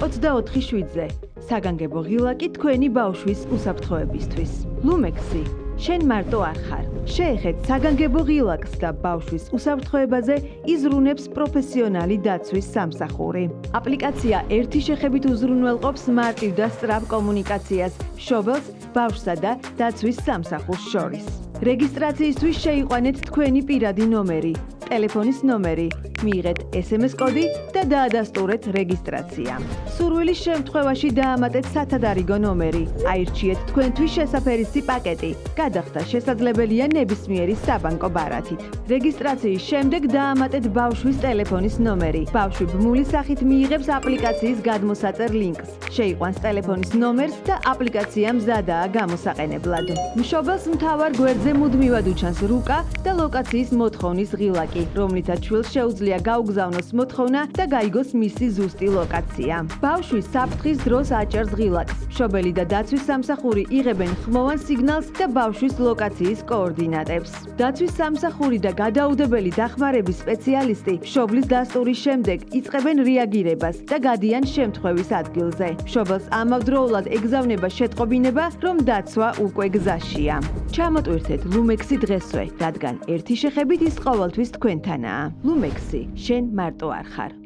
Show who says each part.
Speaker 1: 24/7-ზე. საგანგებო ღილაკი თქვენი ბავშვის უსაფრთხოებისთვის. ლუმექსი, შენ მარტო არ ხარ. შეეხეთ საგანგებო ღილაკს და ბავშვის უსაფრთხოებაზე იზრუნებს პროფესიონალი დაცვის სამსახური. აპლიკაცია ერთი შეხებით უზრუნველყოფს მარტივ და სწრაფ კომუნიკაციას მშობელს, ბავშვსა და დაცვის სამსახურს შორის. რეგისტრაციისთვის შეიყვანეთ თქვენი პირადი ნომერი, ტელეფონის ნომერი, მიიღეთ SMS კოდი და დაადასტურეთ რეგისტრაცია. სურვილის შემთხვევაში დაამატეთ სათადარიგო ნომერი, აირჩიეთ თქვენთვის შესაფერისი პაკეტი. გადახდა შესაძლებელია ნებისმიერი საბანკო ბარათით. რეგისტრაციის შემდეგ დაამატეთ ბავშვის ტელეფონის ნომერი. ბავშვი ბმულის სახით მიიღებს აპლიკაციის გადმოსაწერ ლინკს. შეიყვანს ტელეფონის ნომერს და აპლიკაცია მზადაა გამოსაყენებლად. მშობელს მთავარ გვერდზე მუდმივად უჩანს რუკა და ლოკაციის მოთხოვნის ღილაკი, რომლითაც შვილს შეუძლია გაუგზავნოს მოთხოვნა და გაიგოს მისი ზუსტი ლოკაცია. ბავშვის საფრთხის დროს აჭერს ღილაკს. მშობელი და დაცვის სამსახური იღებენ ხმოვან სიგნალს და ბავშვის ლოკაციის კოორდინატებს. დაცვის სამსახური და გადაუდებელი დახმარების სპეციალისტი მშობლის დასტურის შემდეგ იწყებენ რეაგირებას და გადიან შემთხვევის ადგილზე. მშობელს ამავდროულად ეგზავნება შეტყობინება, რომ დაცვა უკვე გზაშია. ჩამოტვირთეთ ლუმექსი დღესვე, რადგან ერთი შეხებით ის ყოველთვის თქვენთანაა. ლუმექსი, შენ მარტო არ ხარ.